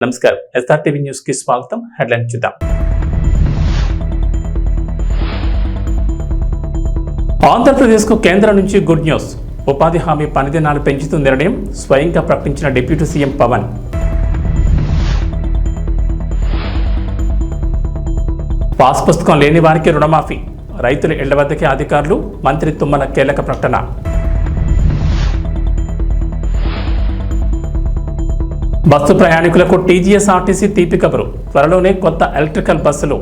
నమస్కారం, SRTV news కి స్వాగతం. హెడ్లైన్ చూద్దాం. ఆంధ్రప్రదేశ్ కు కేంద్రం నుంచి గుడ్ న్యూస్. ఉపాధి హామీ పని దినాలు పెంచుతూ నిర్ణయం స్వయంగా ప్రకటించిన డిప్యూటీ సీఎం పవన్. పాస్ పుస్తకం లేని వారికి రుణమాఫీ, రైతుల ఇళ్ల వద్దకే అధికారులు, మంత్రి తుమ్మల కీలక ప్రకటన. బస్సు ప్రయాణికులకు TGSRTC తీపి కబురు, త్వరలోనే కొత్త ఎలక్ట్రికల్ బస్సులు.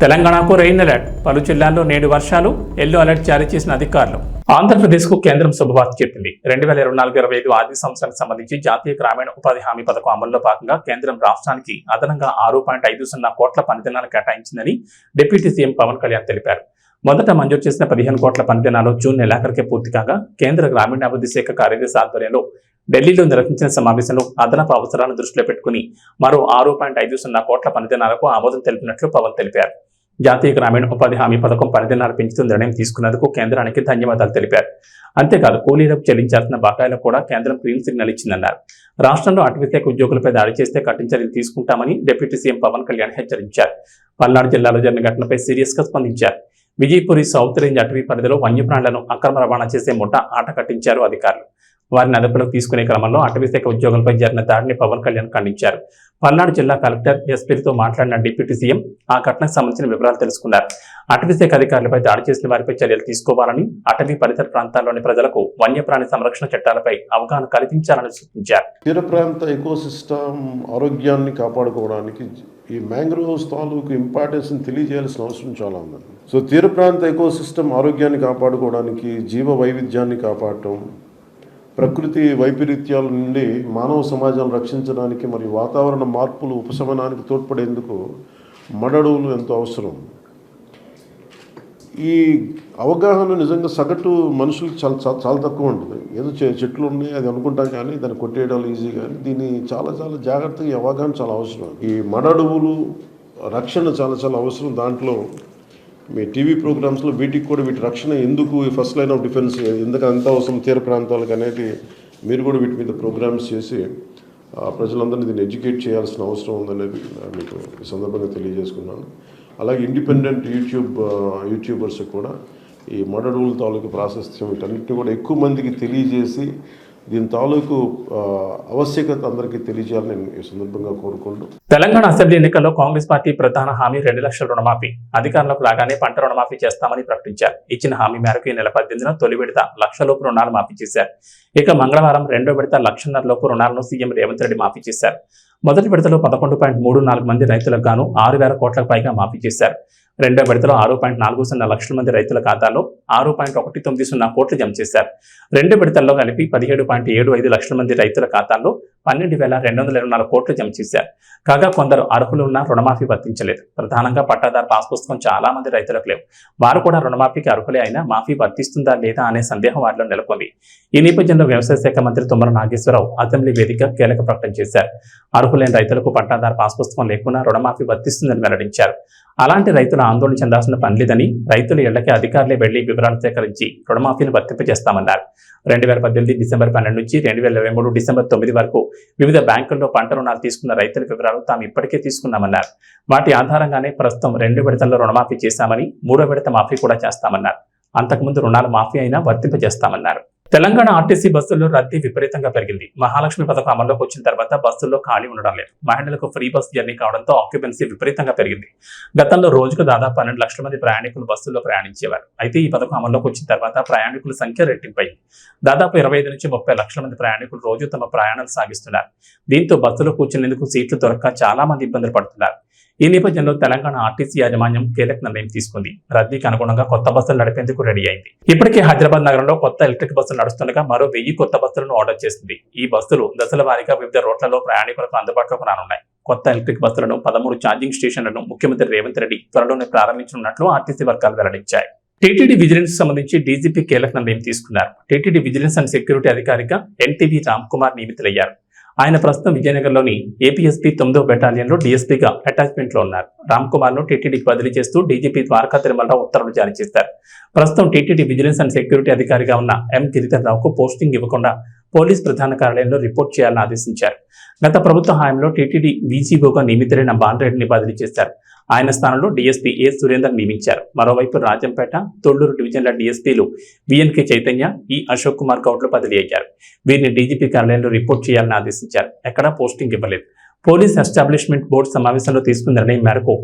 తెలంగాణకు రెయిన్ అలర్ట్, పలు జిల్లాల్లో నేడు వర్షాలు, ఎల్లో అలర్ట్ జారీ చేసిన అధికారులు. ఆంధ్రప్రదేశ్ కు కేంద్రం శుభవార్త చెప్పింది. 2024-25 ఆర్థిక సంవత్సరానికి సంబంధించి జాతీయ గ్రామీణ ఉపాధి హామీ పథకం అమల్లో భాగంగా కేంద్రం రాష్ట్రానికి అదనంగా 6.50 కోట్ల పనిదినాలు కేటాయించిందని డిప్యూటీ సీఎం పవన్ కళ్యాణ్ తెలిపారు. మొదట మంజూరు చేసిన 15 కోట్ల పనిదినాలు జూన్ నెలాఖరుకే పూర్తి కాగా కేంద్ర గ్రామీణాభివృద్ధి శాఖ కార్యదర్శి ఆధ్వర్యంలో ఢిల్లీలో నిర్వహించిన సమావేశంలో అదనపు అవసరాలను దృష్టిలో పెట్టుకుని మరో 6.50 కోట్ల పనిదినాలకు ఆమోదం తెలిపినట్లు పవన్ తెలిపారు. జాతీయ గ్రామీణ ఉపాధి హామీ పథకం పనిదినాలు పెంచుతూ నిర్ణయం తీసుకున్నందుకు కేంద్రానికి ధన్యవాదాలు తెలిపారు. అంతేకాదు కూలీలకు చెల్లించాల్సిన బకాయిలకు కూడా కేంద్రం గ్రీన్ సిగ్నల్ ఇచ్చిందన్నారు. రాష్ట్రంలో అటవీశాఖ ఉద్యోగులపై దాడి చేస్తే కఠిన చర్యలు తీసుకుంటామని డిప్యూటీ సీఎం పవన్ కళ్యాణ్ హెచ్చరించారు. పల్నాడు జిల్లాలో జరిగిన ఘటనపై సీరియస్ గా స్పందించారు. విజయపురి సౌత్ రేంజ్ అటవీ పరిధిలో వన్యప్రాణులను అక్రమ రవాణా చేసే ముఠా ఆట కట్టించారు అధికారులు. వారిని అదుపులోకి తీసుకునే క్రమంలో అటవీశాఖ ఉద్యోగులపై జరిగిన దాడిని పవన్ కళ్యాణ్ ఖండించారు. పల్నాడు జిల్లా కలెక్టర్ ఎస్పీతో మాట్లాడిన డిప్యూటీ సీఎం ఆ ఘటనకు సంబంధించిన వివరాలు తెలుసుకున్నారు. అటవీశాఖ అధికారులపై దాడి చేసిన వారిపై చర్యలు తీసుకోవాలని, అటవీ పరిసర ప్రాంతాల్లోని ప్రజలకు వన్యప్రాణి సంరక్షణ చట్టాలపై అవగాహన కల్పించాలని సూచించారు. తీర ప్రాంత ఎకోసిస్టమ్ ఆరోగ్యాన్ని కాపాడుకోవడానికి ఈ మ్యాంగ్రోవ్స్ తాలూకు ఇంపార్టెన్స్ని తెలియజేయాల్సిన అవసరం చాలా ఉందండి. సో తీర ప్రాంత ఎకోసిస్టమ్ ఆరోగ్యాన్ని కాపాడుకోవడానికి, జీవ వైవిధ్యాన్ని కాపాడటం, ప్రకృతి వైపరీత్యాల నుండి మానవ సమాజాన్ని రక్షించడానికి మరియు వాతావరణ మార్పులు ఉపశమనానికి తోడ్పడేందుకు మడడువులు ఎంతో అవసరం. ఈ అవగాహన నిజంగా సగటు మనుషులకు చాలా తక్కువ ఉంటుంది. ఏదో చెట్లు ఉన్నాయి అది అనుకుంటాం కానీ దాన్ని కొట్టేయడాలు ఈజీ, కానీ దీన్ని చాలా జాగ్రత్తగా ఈ అవగాహన చాలా అవసరం. ఈ మడడువులు రక్షణ చాలా అవసరం. దాంట్లో మీ టీవీ ప్రోగ్రామ్స్లో వీటికి కూడా వీటి రక్షణ ఎందుకు, ఫస్ట్ లైన్ ఆఫ్ డిఫెన్స్ ఎందుకు అంత అవసరం తీర ప్రాంతాలకు అనేది మీరు కూడా వీటి మీద ప్రోగ్రామ్స్ చేసి ప్రజలందరినీ దీన్ని ఎడ్యుకేట్ చేయాల్సిన అవసరం ఉందనేది మీకు ఈ సందర్భంగా తెలియజేసుకున్నాను. అలాగే ఇండిపెండెంట్ యూట్యూబర్స్ కూడా ఈ మడడువుల తాలూకు ప్రాశస్త్యం వీటన్నిటిని కూడా ఎక్కువ మందికి తెలియజేసి దీని తాలూకు ఆవశ్యకత అందరికీ తెలియజేయాలని నేను ఈ సందర్భంగా కోరుకుంటూ, తెలంగాణ అసెంబ్లీ ఎన్నికల్లో కాంగ్రెస్ పార్టీ ప్రధాన హామీ 2 లక్షల రుణమాఫీ. అధికారంలోకి రాగానే పంట రుణమాఫీ చేస్తామని ప్రకటించారు. ఇచ్చిన హామీ మేరకు ఈ నెల 18న తొలి విడత 1 లక్షలోపు రుణాలు మాఫీ చేశారు. ఇక మంగళవారం 2వ విడత 1.5 లక్షల లోపు రుణాలను సీఎం రేవంత్ రెడ్డి మాఫీ చేశారు. మొదటి విడతలో 11.34 మంది రైతులకు గాను 6,000 కోట్లకు పైగా మాఫీ చేశారు. 2వ విడతలో 6.40 లక్షల మంది రైతుల ఖాతాలో 6.190 కోట్లు జమ చేశారు. 2 విడతల్లో కలిపి 17.75 లక్షల మంది రైతుల ఖాతాల్లో 12,224 కోట్లు జమ చేశారు. కాగా కొందరు అర్హులు ఉన్న రుణమాఫీ వర్తించలేదు. ప్రధానంగా పట్టాదారు పాస్ పుస్తకం చాలా మంది రైతులకు లేవు. వారు కూడా రుణమాఫీకి అర్హులే అయినా మాఫీ వర్తిస్తుందా లేదా అనే సందేహం వారిలో నెలకొంది. ఈ నేపథ్యంలో వ్యవసాయ శాఖ మంత్రి తుమ్మల నాగేశ్వరరావు అసెంబ్లీ వేదికగా కీలక ప్రకటన చేశారు. అర్హులైన రైతులకు పట్టాదారు పాస్ పుస్తకం లేకున్నా రుణమాఫీ వర్తిస్తుందని వెల్లడించారు. అలాంటి రైతులు ఆందోళన చెందాల్సిన పని లేదని, రైతుల ఇళ్లకి అధికారులే వెళ్లి వివరాలు సేకరించి రుణమాఫీని వర్తింపజేస్తామన్నారు. 2018 డిసెంబర్ 12 నుంచి 2023 డిసెంబర్ 9 వరకు వివిధ బ్యాంకుల్లో పంట రుణాలు తీసుకున్న రైతుల వివరాలు తాము ఇప్పటికే తీసుకున్నామన్నారు. వాటి ఆధారంగానే ప్రస్తుతం 2 విడతల్లో రుణమాఫీ చేశామని, 3వ విడత మాఫీ కూడా చేస్తామన్నారు. అంతకుముందు రుణాలు మాఫీ అయినా వర్తింపజేస్తామన్నారు. తెలంగాణ ఆర్టీసీ బస్సుల్లో రద్దీ విపరీతంగా పెరిగింది. మహాలక్ష్మి పథకం అమల్లోకి వచ్చిన తర్వాత బస్సుల్లో ఖాళీ ఉండడం లేదు. మహిళలకు ఫ్రీ బస్ జర్నీ కావడంతో ఆక్యుపెన్సీ విపరీతంగా పెరిగింది. గతంలో రోజుకు దాదాపు 12 లక్షల మంది ప్రయాణికులు బస్సుల్లో ప్రయాణించేవారు. అయితే ఈ పథకం అమల్లోకి వచ్చిన తర్వాత ప్రయాణికుల సంఖ్య రెట్టింపైంది. దాదాపు 25 నుంచి 30 లక్షల మంది ప్రయాణికులు రోజు తమ ప్రయాణాలు సాగిస్తున్నారు. దీంతో బస్సులో కూర్చునేందుకు సీట్లు దొరక్క చాలా మంది ఇబ్బందులు పడుతున్నారు. ఈ నేపథ్యంలో తెలంగాణ ఆర్టీసీ యాజమాన్యం కీలక నిర్ణయం తీసుకుంది. రద్దీకి అనుగుణంగా కొత్త బస్సులు నడిపేందుకు రెడీ అయింది. ఇప్పటికే హైదరాబాద్ నగరంలో కొత్త ఎలక్ట్రిక్ బస్సులు నడుస్తుండగా మరో 1000 కొత్త బస్సులను ఆర్డర్ చేసింది. ఈ బస్సులు దశల వారీగా వివిధ రోడ్లలో ప్రయాణికులకు అందుబాటులోకి రానున్నాయి. కొత్త ఎలక్ట్రిక్ బస్సులను 13 ఛార్జింగ్ స్టేషన్లను ముఖ్యమంత్రి రేవంత్ రెడ్డి త్వరలోనే ప్రారంభించనున్నట్లు ఆర్టీసీ వర్గాలు వెల్లడించాయి. టీటీడీ విజిలెన్స్ సంబంధించి డీజీపీ కీలక నిర్ణయం తీసుకున్నారు. టీటీడీ విజిలెన్స్ అండ్ సెక్యూరిటీ అధికారిగా ఎన్టీవీ రామ్ కుమార్ నియమితులయ్యారు. ఆయన ప్రస్తుతం విజయనగరంలోని ఏపీఎస్పీ 9వ బెటాలియన్లో డీఎస్పీగా అటాచ్మెంట్లో ఉన్నారు. రామ్ కుమార్ ను టీటీడీకి బదిలీ చేస్తూ డీజీపీ ద్వారకా తిరుమలరావు ఉత్తర్వులు జారీ చేశారు. ప్రస్తుతం టీటీడీ విజిలెన్స్ అండ్ సెక్యూరిటీ అధికారిగా ఉన్న ఎం గిరిధర్ రావుకు పోస్టింగ్ ఇవ్వకుండా పోలీస్ ప్రధాన కార్యాలయంలో రిపోర్ట్ చేయాలని ఆదేశించారు. గత ప్రభుత్వ హయాంలో టీటీడీ వీసీఓగా నియమితులైన బాలరెడ్డిని బదిలీ చేశారు. ఆయన స్థానంలో డీఎస్పీ ఏ సురేందర్ నియమించారు. మరోవైపు రాజంపేట, తొళ్లూరు డివిజన్ల డీఎస్పీలు విఎన్కే చైతన్య, ఈ అశోక్ కుమార్ గౌడ్లు బదిలీ అయ్యారు. వీరిని డీజీపీ కార్యాలయంలో రిపోర్ట్ చేయాలని ఆదేశించారు. ఎక్కడా పోస్టింగ్ ఇవ్వలేదు. పోలీస్ ఎస్టాబ్లిష్మెంట్ బోర్డు సమావేశంలో తీసుకున్న నిర్ణయం మేరకు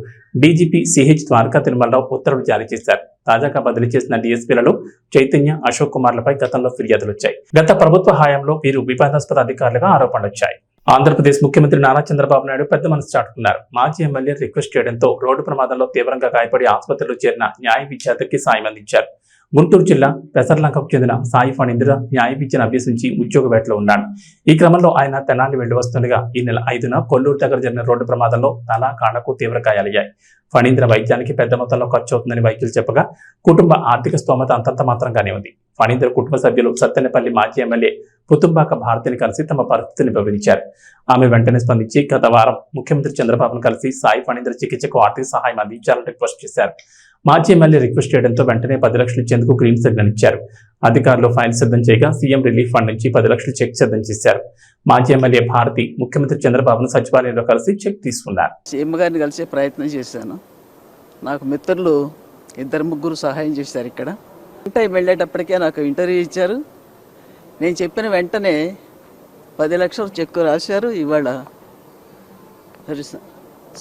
డీజీపీ సిహెచ్ ద్వారకా తిరుమలరావు ఉత్తర్వులు జారీ చేశారు. తాజాగా బదిలీ చేసిన డీఎస్పీలలో చైతన్య, అశోక్ కుమార్లపై గతంలో ఫిర్యాదులు వచ్చాయి. గత ప్రభుత్వ హయాంలో వీరు వివాదాస్పద అధికారులుగా ఆరోపణలు వచ్చాయి. ఆంధ్రప్రదేశ్ ముఖ్యమంత్రి నారా చంద్రబాబు నాయుడు పెద్ద మనసు చాటుకున్నారు. మాజీ ఎమ్మెల్యే రిక్వెస్ట్ చేయడంతో రోడ్డు ప్రమాదంలో తీవ్రంగా గాయపడి ఆసుపత్రిలో చేరిన న్యాయ విద్యార్థికి సాయం అందించారు. గుంటూరు జిల్లా పెసర్లంకకు చెందిన సాయి ఫణీంద్ర న్యాయ విద్యను అభ్యసించి ఉద్యోగ వేటలో ఉన్నాడు. ఈ క్రమంలో ఆయన తెనాలి వెళ్లి వస్తుండగా ఈ నెల 5న కొల్లూరు దగ్గర జరిగిన రోడ్డు ప్రమాదంలో తల, కాళ్లకు తీవ్ర గాయాలయ్యాయి. ఫణీంద్ర వైద్యానికి పెద్ద మొత్తంలో ఖర్చు అవుతుందని వైద్యులు చెప్పగా కుటుంబ ఆర్థిక స్తోమత అంతంత మాత్రంగానే ఉంది. ఫణీంద్ర కుటుంబ సభ్యులు సత్తెనపల్లి మాజీ ఎమ్మెల్యే పుతుంబాక భారతిని కలిసి తమ పరిస్థితిని వివరించారు. ఆమె వెంటనే స్పందించి గత వారం ముఖ్యమంత్రి చంద్రబాబును కలిసి సాయి ఫణీంద్ర చికిత్సకు ఆర్థిక సహాయం అందించాలని రిక్వెస్ట్ చేశారు. మాజీ ఎమ్మెల్యే రిక్వెస్ట్ చేయడంతో వెంటనే 10 లక్షలు ఇచ్చేందుకు గ్రీన్ సిగ్నల్ ఇచ్చారు. అధికారులు ఫైల్ సిద్ధం చేయగా సీఎం రిలీఫ్ ఫండ్ నుంచి 10 లక్షలు చెక్ సిద్ధం చేశారు. మాజీ ఎమ్మెల్యే భారతి ముఖ్యమంత్రి చంద్రబాబును సచివాలయంలో కలిసి చెక్ తీసుకున్నారు. సీఎం గారిని కలిసే ప్రయత్నం చేశాను. నాకు మిత్రులు 2-3 సహాయం చేశారు. ఇక్కడ టైం వెళ్ళేటప్పటికే నాకు ఇంటర్వ్యూ ఇచ్చారు. నేను చెప్పిన వెంటనే 10 లక్షలు చెక్కు రాశారు. ఇవాళ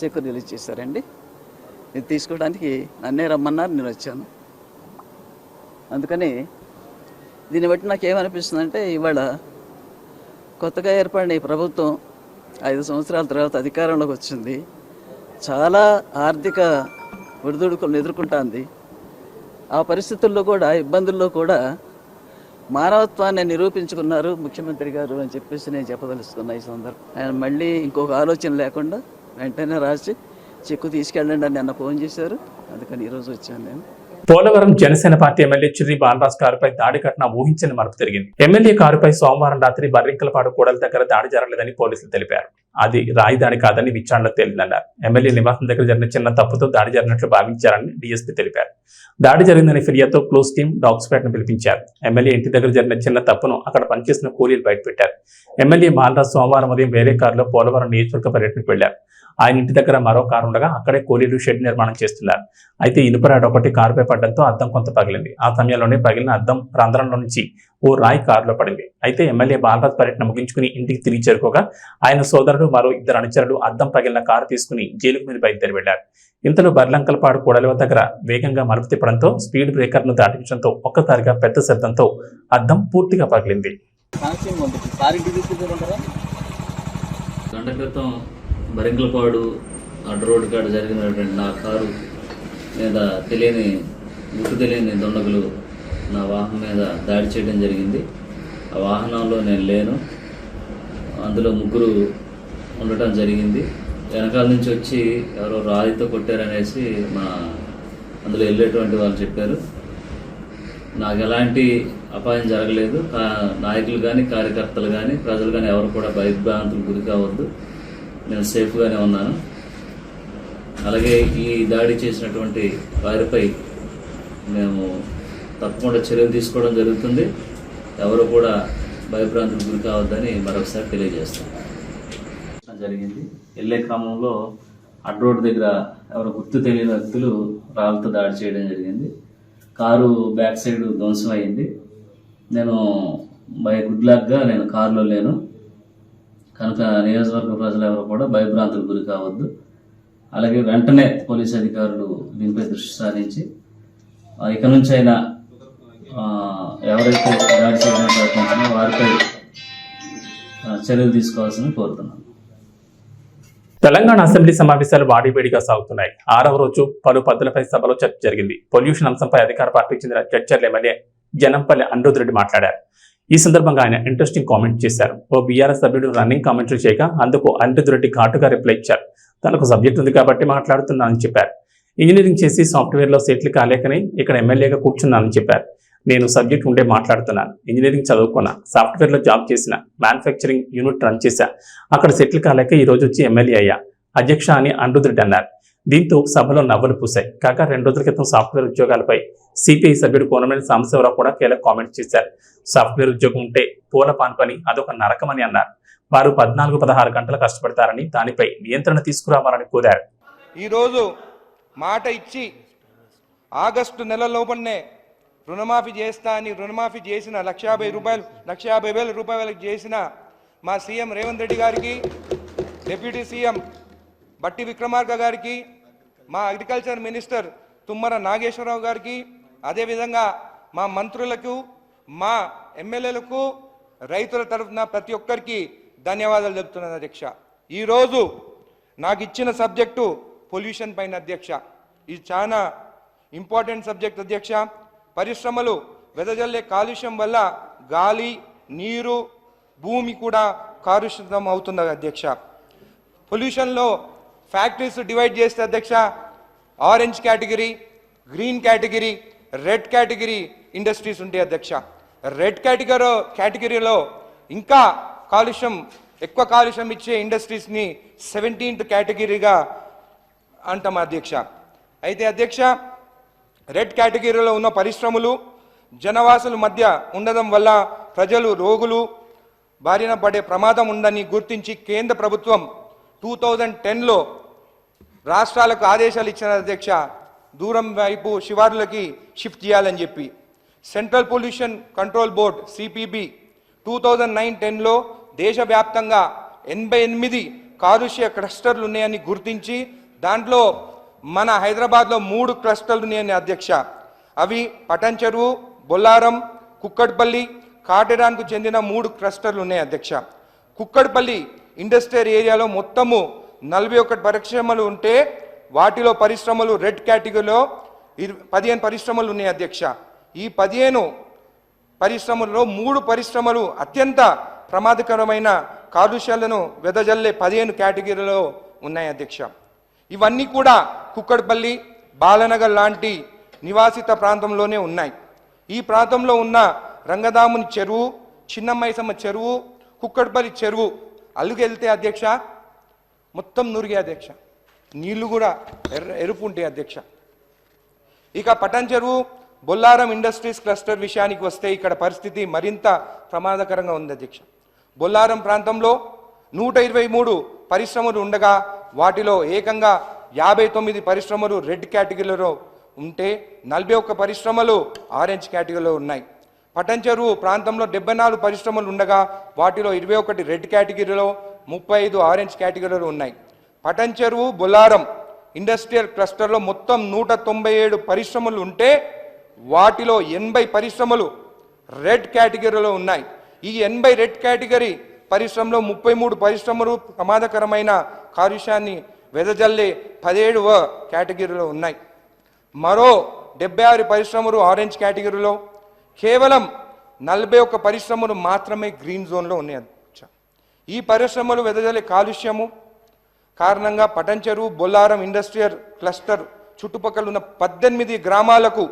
చెక్కు రిలీజ్ చేశారండి. ఇది తీసుకోవడానికి నన్నే రమ్మన్నారు, నేను వచ్చాను. అందుకని దీన్ని బట్టి నాకు ఏమనిపిస్తుందంటే ఇవాళ కొత్తగా ఏర్పడిన ఈ ప్రభుత్వం 5 సంవత్సరాల తర్వాత అధికారంలోకి వచ్చింది. చాలా ఆర్థిక ఒడిదుడుకులను ఎదుర్కొంటుంది. ఆ పరిస్థితుల్లో కూడా, ఇబ్బందుల్లో కూడా మానవత్వాన్ని నిరూపించుకున్నారు ముఖ్యమంత్రి గారు అని చెప్పేసి నేను చెప్పదలుచుకున్నా. ఈ సందర్భం ఆయన మళ్ళీ ఇంకొక ఆలోచన లేకుండా వెంటనే రాసి చెక్కు తీసుకెళ్ళండి అని నిన్న ఫోన్ చేశారు. అందుకని ఈరోజు వచ్చాను నేను. పోలవరం జనసేన పార్టీ ఎమ్మెల్యే చిర్రి బాలరాజ్ కారుపై దాడి ఘటన ఊహించని మలుపు తిరిగింది. ఎమ్మెల్యే కారుపై సోమవారం రాత్రి బర్రింకలపాడు కూడల దగ్గర దాడి జరగలేదని పోలీసులు తెలిపారు. అది రాయి దాడి కాదని విచారణలో తేలిందన్నారు. ఎమ్మెల్యే నివాసం దగ్గర జరిగిన చిన్న తప్పుతో దాడి జరిగినట్లు భావించారని డీఎస్పీ తెలిపారు. దాడి జరిగిందని ఫిర్యాదుతో క్లోజ్ టీం డాగ్స్పేటను పిలిపించారు. ఎమ్మెల్యే ఇంటి దగ్గర జరిగిన చిన్న తప్పును అక్కడ పనిచేసిన కూలీలు బయటపెట్టారు. ఎమ్మెల్యే బాలరాజ్ సోమవారం ఉదయం వేరే కారులో పోలవరం నియోజకవర్గ పర్యటనకు వెళ్లారు. ఆయన ఇంటి దగ్గర మరో కారు ఉండగా అక్కడే కూలీలు షెడ్ నిర్మాణం చేస్తున్నారు. అయితే ఇనుపరాడు ఒకటి కారుపై పడడంతో అద్దం కొంత పగిలింది. ఆ సమయంలోనే పగిలిన అద్దం రంధ్రంలో నుంచి ఓ రాయి కారులో పడింది. అయితే ఎమ్మెల్యే బాలరాజ్ పర్యటన ముగించుకుని ఇంటికి తిరిగి చేరుకోగా ఆయన సోదరుడు మరో 2 అనుచరులు అద్దం పగిలిన కారు తీసుకుని జైలుకు మీద బయలుదేరి వెళ్లారు. ఇంతలో బర్లంకలపాడు కూడలి దగ్గర వేగంగా మలుపు తిప్పడంతో స్పీడ్ బ్రేకర్ను దాటించడంతో ఒక్కసారిగా పెద్ద శబ్దంతో అద్దం పూర్తిగా పగిలింది. గంట క్రితం బరింకలపాడు అడ్డు రోడ్డు కాడ జరిగినటువంటి నా కారు మీద గుర్తు తెలియని దుండగులు నా వాహనం మీద దాడి చేయడం జరిగింది. ఆ వాహనంలో నేను లేను. అందులో 3 ఉండటం జరిగింది. వెనకాల నుంచి వచ్చి ఎవరో రాయితో కొట్టారనేసి అందులో వెళ్ళేటువంటి వాళ్ళు చెప్పారు. నాకు ఎలాంటి అపాయం జరగలేదు. నాయకులు కానీ, కార్యకర్తలు కానీ, ప్రజలు కానీ ఎవరు కూడా భయభ్రాంతులకు గురి కావద్దు. నేను సేఫ్గానే ఉన్నాను. అలాగే ఈ దాడి చేసినటువంటి వారిపై మేము తప్పకుండా చర్యలు తీసుకోవడం జరుగుతుంది. ఎవరు కూడా భయభ్రాంతులకు గురి కావద్దని మరొకసారి తెలియజేస్తాం. జరిగింది. వెళ్ళే క్రమంలో అడ్డు రోడ్డు దగ్గర ఎవరు గుర్తు తెలియని వ్యక్తులు రాళ్ళతో దాడి చేయడం జరిగింది. కారు బ్యాక్ సైడ్ ధ్వంసం అయింది. నేను గుడ్ లక్గా నేను కారులో లేను కనుక నియోజకవర్గ ప్రజలు ఎవరు కూడా భయభ్రాంతులకు గురి కావద్దు. అలాగే వెంటనే పోలీసు అధికారులు దీనిపై దృష్టి సారించి ఇక నుంచి అయినా ఎవరైతే దాడి చేయడానికి ప్రయత్నించినా వారిపై చర్యలు తీసుకోవాల్సింది కోరుతున్నాను. తెలంగాణ అసెంబ్లీ సమావేశాలు వాడివేడిగా సాగుతున్నాయి. 6వ రోజు పలు పద్ధతులపై సభలో చర్చ జరిగింది. పొల్యూషన్ అంశంపై అధికార పార్టీకి చెందిన చర్చల ఎమ్మెల్యే జనంపల్లి అనిరుద్ రెడ్డి మాట్లాడారు. ఈ సందర్భంగా ఆయన ఇంట్రెస్టింగ్ కామెంట్ చేశారు. ఓ బీఆర్ఎస్ సభ్యుడు రన్నింగ్ కామెంటరీ చేయగా అందుకు అనిరుద్ రెడ్డి ఘాటుగా రిప్లై ఇచ్చారు. తనకు సబ్జెక్ట్ ఉంది కాబట్టి మాట్లాడుతున్నానని చెప్పారు. ఇంజనీరింగ్ చేసి సాఫ్ట్వేర్లో సీట్లు కాలేకని ఇక్కడ ఎమ్మెల్యేగా కూర్చున్నానని చెప్పారు. నేను సబ్జెక్ట్ ఉండే మాట్లాడుతున్నాను. ఇంజనీరింగ్ చదువుకున్నా, సాఫ్ట్వేర్లో జాబ్ చేసిన, మ్యానుఫ్యాక్చరింగ్ యూనిట్ రన్ చేశా. అక్కడ సెటిల్ కాలేక ఈ రోజు వచ్చి ఎమ్మెల్యే అయ్యా అధ్యక్ష అని అనిరుద్ధ్ అన్నారు. దీంతో సభలో నవ్వులు పూశాయి. కాగా 2 రోజుల క్రితం సాఫ్ట్వేర్ ఉద్యోగాలపై సిపిఐ సభ్యుడు కోనమనేని సాంబశివరావు కూడా కీలక కామెంట్ చేశారు. సాఫ్ట్వేర్ ఉద్యోగం ఉంటే పూల పాన్పని అదొక నరకమని అన్నారు. వారు 14-16 గంటలు కష్టపడతారని దానిపై నియంత్రణ తీసుకురావాలని కోరారు. ఈరోజు మాట ఇచ్చి ఆగస్టు నెల లోపలనే రుణమాఫీ చేస్తా అని రుణమాఫీ చేసిన 1,50,000 రూపాయలకు చేసిన మా సీఎం రేవంత్ రెడ్డి గారికి, డిప్యూటీ సీఎం బట్టి విక్రమార్క గారికి, మా అగ్రికల్చర్ మినిస్టర్ తుమ్మల నాగేశ్వరరావు గారికి, అదేవిధంగా మా మంత్రులకు, మా ఎమ్మెల్యేలకు, రైతుల తరఫున ప్రతి ఒక్కరికి ధన్యవాదాలు చెప్తున్నాను అధ్యక్ష. ఈరోజు నాకు ఇచ్చిన సబ్జెక్టు పొల్యూషన్ పైన అధ్యక్ష. ఇది చాలా ఇంపార్టెంట్ సబ్జెక్ట్ అధ్యక్ష. పరిశ్రమలు వెదజల్లే కాలుష్యం వల్ల గాలి, నీరు, భూమి కూడా కాలుష్యం అవుతుంది అధ్యక్ష. పొల్యూషన్లో ఫ్యాక్టరీస్ డివైడ్ చేస్తే అధ్యక్ష orange category, green category, red category industries ఉంటాయి అధ్యక్ష. రెడ్ కేటగిరీలో ఇంకా ఎక్కువ కాలుష్యం ఇచ్చే ఇండస్ట్రీస్ని 17th కేటగిరీగా అంటాం అధ్యక్ష. అయితే అధ్యక్ష రెడ్ కేటగిరీలో ఉన్న పరిశ్రమలు జనవాసుల మధ్య ఉండడం వల్ల ప్రజలు రోగులు బారిన పడే ప్రమాదం ఉందని గుర్తించి కేంద్ర ప్రభుత్వం 2010లో రాష్ట్రాలకు ఆదేశాలు ఇచ్చిన అధ్యక్ష, దూరం వైపు శివార్లకి షిఫ్ట్ చేయాలని చెప్పి. Central pollution control board CPB 2009-10లో దేశవ్యాప్తంగా 88 కాలుష్య క్లస్టర్లు ఉన్నాయని గుర్తించి దాంట్లో మన హైదరాబాద్లో 3 క్లస్టర్లు ఉన్నాయని అధ్యక్ష. అవి పటన్ చెరువు, బొల్లారం, కుక్కడ్పల్లి, కాటేరాన్కు చెందిన 3 క్లస్టర్లు ఉన్నాయి అధ్యక్ష. కుక్కడ్పల్లి ఇండస్ట్రియల్ ఏరియాలో మొత్తము 41 పరిశ్రమలు ఉంటే వాటిలో పరిశ్రమలు రెడ్ కేటగిరీలో 15 పరిశ్రమలు ఉన్నాయి అధ్యక్ష. ఈ 15 పరిశ్రమల్లో 3 పరిశ్రమలు అత్యంత ప్రమాదకరమైన కాలుష్యాలను వెదజల్లే 15 కేటగిరీలో ఉన్నాయి అధ్యక్ష. ఇవన్నీ కూడా కుక్కడ్పల్లి, బాలనగర్ లాంటి నివాసిత ప్రాంతంలోనే ఉన్నాయి. ఈ ప్రాంతంలో ఉన్న రంగదాముని చెరువు, చిన్నమైసమ్మ చెరువు, కుక్కడ్పల్లి చెరువు అల్లుకెళ్తే అధ్యక్ష మొత్తం నురిగే అధ్యక్ష. నీళ్లు కూడా ఎరుపు ఉంటాయి అధ్యక్ష. ఇక పటన్ చెరువు, బొల్లారం ఇండస్ట్రీస్ క్లస్టర్ విషయానికి వస్తే ఇక్కడ పరిస్థితి మరింత ప్రమాదకరంగా ఉంది అధ్యక్ష. బొల్లారం ప్రాంతంలో 123 పరిశ్రమలు ఉండగా వాటిలో ఏకంగా 59 పరిశ్రమలు రెడ్ కేటగిరీలో ఉంటే 41 పరిశ్రమలు ఆరెంజ్ కేటగిరీలో ఉన్నాయి. పటన్ చెరువు ప్రాంతంలో 74 పరిశ్రమలు ఉండగా వాటిలో 21 రెడ్ కేటగిరీలో, 35 ఆరెంజ్ కేటగిరీలో ఉన్నాయి. పటన్ చెరువు, బొల్లారం ఇండస్ట్రియల్ క్లస్టర్లో మొత్తం 197 పరిశ్రమలు ఉంటే వాటిలో 80 పరిశ్రమలు రెడ్ కేటగిరీలో ఉన్నాయి. ఈ 80 రెడ్ కేటగిరీ పరిశ్రమలో 33 పరిశ్రమలు ప్రమాదకరమైన కాలుష్యాన్ని వెదజల్లే 17వ కేటగిరీలో ఉన్నాయి. మరో 76 పరిశ్రమలు ఆరెంజ్ కేటగిరీలో, కేవలం 41 పరిశ్రమలు మాత్రమే గ్రీన్ జోన్లో ఉన్నాయి. ఈ పరిశ్రమలు వెదజల్లే కాలుష్యము కారణంగా పటన్ చెరువు, బొల్లారం ఇండస్ట్రియల్ క్లస్టర్ చుట్టుపక్కల ఉన్న 18 గ్రామాలకు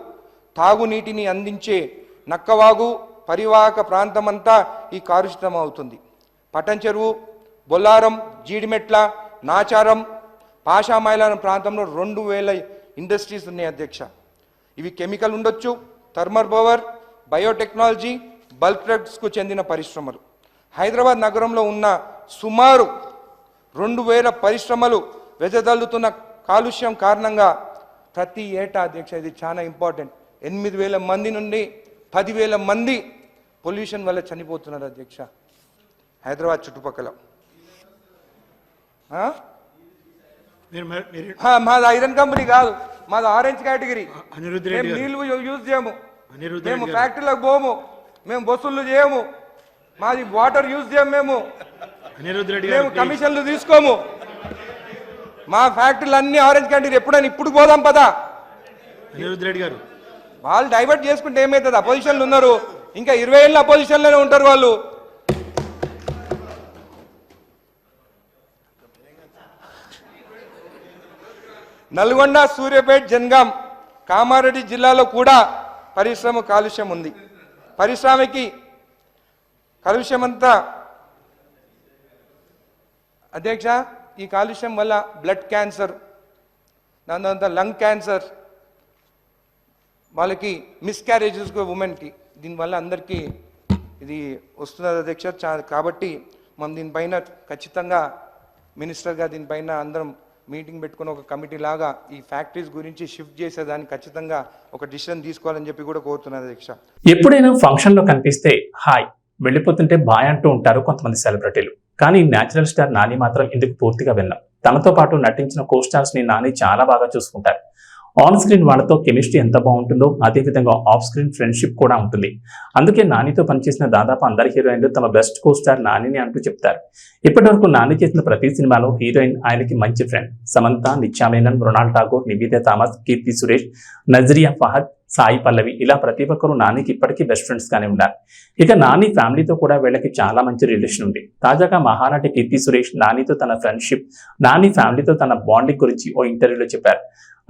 తాగునీటిని అందించే నక్కవాగు పరివాహక ప్రాంతమంతా ఈ కాలుష్యం అవుతుంది. పటన్ చెరువు, బొల్లారం, జీడిమెట్ల, నాచారం, పాషామైలారం ప్రాంతంలో 2000 ఇండస్ట్రీస్ ఉన్నాయి అధ్యక్ష. ఇవి కెమికల్ ఉండొచ్చు, థర్మల్ పవర్, బయోటెక్నాలజీ, బల్క్ డ్రగ్స్కు చెందిన పరిశ్రమలు. హైదరాబాద్ నగరంలో ఉన్న సుమారు 2000 పరిశ్రమలు వెదజల్లుతున్న కాలుష్యం కారణంగా ప్రతి ఏటా అధ్యక్ష, ఇది చాలా ఇంపార్టెంట్, 8,000 మంది నుండి 10,000 మంది పొల్యూషన్ వల్ల చనిపోతున్నారు అధ్యక్ష హైదరాబాద్ చుట్టుపక్కల. మాది ఐరన్ కంపెనీ కాదు, మాది ఆరెంజ్ కేటగిరీ. మేము నీళ్లు యూజ్ చేయము, మేము ఫ్యాక్టరీలకు పోము, మేము బస్సులు చేయము, మాది వాటర్ యూజ్ చేయము, మేము కమిషన్లు తీసుకోము. మా ఫ్యాక్టరీలు అన్ని ఆరెంజ్ కేటగిరీ. ఎప్పుడైనా ఇప్పుడు పోదాం పదా. అనిరుద్ధ్ రెడ్డి గారు వాళ్ళు డైవర్ట్ చేసుకుంటే ఏమవుతుంది? అపోజిషన్లు ఉన్నారు, ఇంకా 20 ఏళ్ళ అపోజిషన్లోనే ఉంటారు వాళ్ళు. నల్గొండ, సూర్యాపేట, జనగాం, కామారెడ్డి జిల్లాలో కూడా పరిశ్రమ కాలుష్యం ఉంది. పరిశ్రమకి కాలుష్యం అంతా అధ్యక్ష, ఈ కాలుష్యం వల్ల బ్లడ్ క్యాన్సర్, దాని తర్వాత లంగ్ క్యాన్సర్, వాళ్ళకి మిస్క్యారేజెస్ ఉమెన్కి, దీనివల్ల అందరికీ ఇది వస్తున్నది అధ్యక్ష. కాబట్టి మనం దీనిపైన ఖచ్చితంగా మినిస్టర్గా దీనిపైన అందరం మీటింగ్ పెట్టుకుని ఒక కమిటీ లాగా ఈ ఫ్యాక్టరీస్ గురించి షిఫ్ట్ చేసేదానికి ఖచ్చితంగా ఒక డిసిషన్ తీసుకోవాలని చెప్పి కూడా కోరుతున్నాను అధ్యక్ష. ఎప్పుడైనా ఫంక్షన్ లో కనిపిస్తే హాయ్, వెళ్ళిపోతుంటే బాయ్ అంటూ ఉంటారు కొంతమంది సెలబ్రిటీలు. కానీ న్యాచురల్ స్టార్ నాని మాత్రం ఇందుకు పూర్తిగా విన్నాం. తనతో పాటు నటించిన కో స్టార్స్ ని నాని చాలా బాగా చూసుకుంటారు. ఆన్ స్క్రీన్ వాళ్ళతో కెమిస్ట్రీ ఎంత బాగుంటుందో అదేవిధంగా ఆఫ్ స్క్రీన్ ఫ్రెండ్షిప్ కూడా ఉంటుంది. అందుకే నానితో పనిచేసిన దాదాపు అందరి హీరోయిన్లు తమ బెస్ట్ కో స్టార్ నానిని అంటూ చెప్తారు. ఇప్పటి వరకు నాని చేసిన ప్రతి సినిమాలో హీరోయిన్ ఆయనకి మంచి ఫ్రెండ్. సమంత, నిత్యా మేనన్, మృణాల్ ఠాగూర్, నివేదిత థామస్, కీర్తి సురేష్, నజ్రియా ఫహద్, సాయి పల్లవి, ఇలా ప్రతి ఒక్కరు నానికి ఇప్పటికీ బెస్ట్ ఫ్రెండ్స్ గానే ఉన్నారు. ఇక నాని ఫ్యామిలీతో కూడా వీళ్ళకి చాలా మంచి రిలేషన్ ఉంది. తాజాగా మహానటి కీర్తి సురేష్ నానితో తన ఫ్రెండ్షిప్, నాని ఫ్యామిలీతో తన బాండింగ్ గురించి ఓ ఇంటర్వ్యూలో చెప్పారు.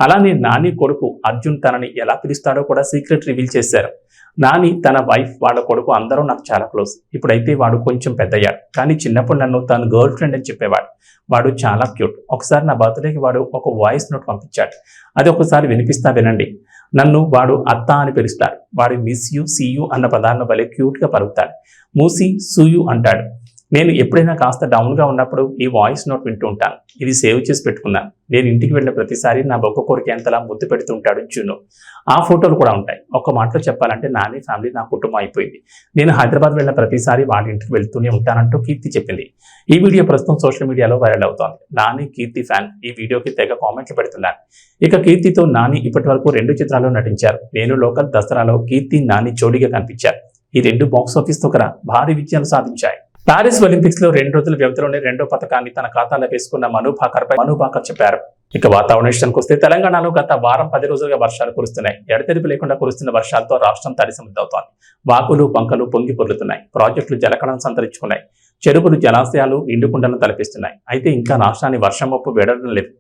అలానే నాని కొడుకు అర్జున్ తనని ఎలా పిలుస్తాడో కూడా సీక్రెట్ రివీల్ చేశారు. నాని తన వైఫ్, వాళ్ళ కొడుకు అందరూ నాకు చాలా క్లోజ్. ఇప్పుడైతే వాడు కొంచెం పెద్దయ్యాడు, కానీ చిన్నప్పుడు నన్ను తన గర్ల్ ఫ్రెండ్ అని చెప్పేవాడు. వాడు చాలా క్యూట్. ఒకసారి నా బర్త్డేకి వాడు ఒక వాయిస్ నోట్ పంపించాడు. అది ఒకసారి వినిపిస్తా వినండి. నన్ను వాడు అత్త అని పిలుస్తాడు. వాడు మిస్ యూ, సీ యూ అన్న పదాలను భలే క్యూట్ గా పలుకుతాడు. మూసి సూయు అంటాడు. నేను ఎప్పుడైనా కాస్త డౌన్ గా ఉన్నప్పుడు ఈ వాయిస్ నోట్ వింటూ ఉంటాను. ఇది సేవ్ చేసి పెట్టుకున్నాను. నేను ఇంటికి వెళ్ళిన ప్రతిసారి నా బొక్క కొరికి ఎంతలా ముద్దు పెడుతుంటాడు జున్ను. ఆ ఫోటోలు కూడా ఉంటాయి. ఒక్క మాటలో చెప్పాలంటే నాని ఫ్యామిలీ నా కుటుంబం అయిపోయింది. నేను హైదరాబాద్ వెళ్ళిన ప్రతిసారి వాళ్ళ ఇంటికి వెళ్తూనే ఉంటానంటూ కీర్తి చెప్పింది. ఈ వీడియో ప్రస్తుతం సోషల్ మీడియాలో వైరల్ అవుతోంది. నాని కీర్తి ఫ్యాన్ ఈ వీడియోకి తెగ కామెంట్లు పెడుతున్నారు. ఇక కీర్తితో నాని ఇప్పటి వరకు 2 చిత్రాల్లో నటించారు. నేను లోకల్, దసరాలో కీర్తి నాని జోడీగా కనిపించారు. ఈ 2 బాక్స్ ఆఫీస్ తో భారీ విజయాలు సాధించాయి. పారిస్ ఒలింపిక్స్ లో 2 రోజుల వ్యవధిలోనే 2వ పథకాన్ని తన ఖాతాలో వేసుకున్న మను భాకర్ చెప్పారు. ఇక వాతావరణ విషయానికి వస్తే తెలంగాణలో గత వారం 10 రోజులుగా వర్షాలు కురుస్తున్నాయి. ఎడతెరిపి లేకుండా కురుస్తున్న వర్షాలతో రాష్ట్రం తడిసముద్దవుతోంది. వాకులు, పంకలు పొంగి పొర్లుతున్నాయి. ప్రాజెక్టులు జలకళను సంతరించుకున్నాయి. చెరువులు, జలాశయాలు నిండుకుండలను తలపిస్తున్నాయి. అయితే ఇంకా రాష్ట్రాన్ని వర్షం ముప్పు వేడడం లేదు.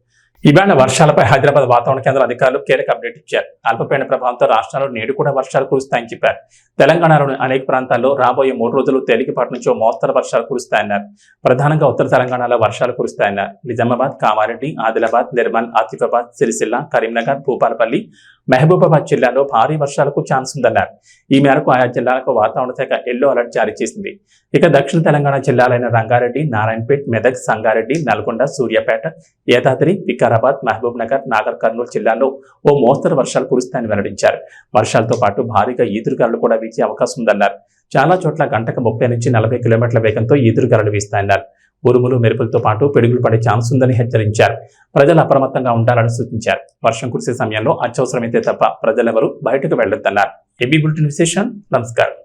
ఇవాళ వర్షాలపై హైదరాబాద్ వాతావరణ కేంద్ర అధికారులు కీలక అప్డేట్ ఇచ్చారు. అల్పపీడన ప్రభావంతో రాష్ట్రంలో నేడు కూడా వర్షాలు కురుస్తాయని చెప్పారు. తెలంగాణలోని అనేక ప్రాంతాల్లో రాబోయే 3 రోజులు తేలికపాటి నుంచి మోస్తరు వర్షాలు కురుస్తాయన్నారు. ప్రధానంగా ఉత్తర తెలంగాణలో వర్షాలు కురుస్తాయన్నారు. నిజామాబాద్, కామారెడ్డి, ఆదిలాబాద్, నిర్మల్, ఆసిఫాబాద్, సిరిసిల్ల, కరీంనగర్, భూపాలపల్లి, మహబూబాబాద్ జిల్లాలో భారీ వర్షాలకు ఛాన్స్ ఉందన్నారు. ఈ మేరకు ఆయా జిల్లాలకు వాతావరణ శాఖ ఎల్లో అలర్ట్ జారీ చేసింది. ఇక దక్షిణ తెలంగాణ జిల్లాలైన రంగారెడ్డి, నారాయణపేట్, మెదక్, సంగారెడ్డి, నల్గొండ, సూర్యాపేట, యాదాద్రి, వికారాబాద్, మహబూబ్ నగర్, నాగర్ కర్నూలు జిల్లాల్లో ఓ మోస్తరు వర్షాలు కురుస్తాయని వెల్లడించారు. వర్షాలతో పాటు భారీగా ఈదురుగాలులు కూడా వీచే అవకాశం ఉందన్నారు. చాలా చోట్ల గంటకు 30 నుంచి 40 కిలోమీటర్ల వేగంతో ఈదురుగాలులు వీస్తాయన్నారు. ఉరుములు, మెరుపులతో పాటు పిడుగులు పడే ఛాన్స్ ఉందని హెచ్చరించారు. ప్రజలు అప్రమత్తంగా ఉండాలని సూచించారు. వర్షం కురిసే సమయంలో అత్యవసరమైతే తప్ప ప్రజలెవరూ బయటకు వెళ్లొద్దన్నారు. ఏబీ బులెటిన్ విశేషం. నమస్కారం.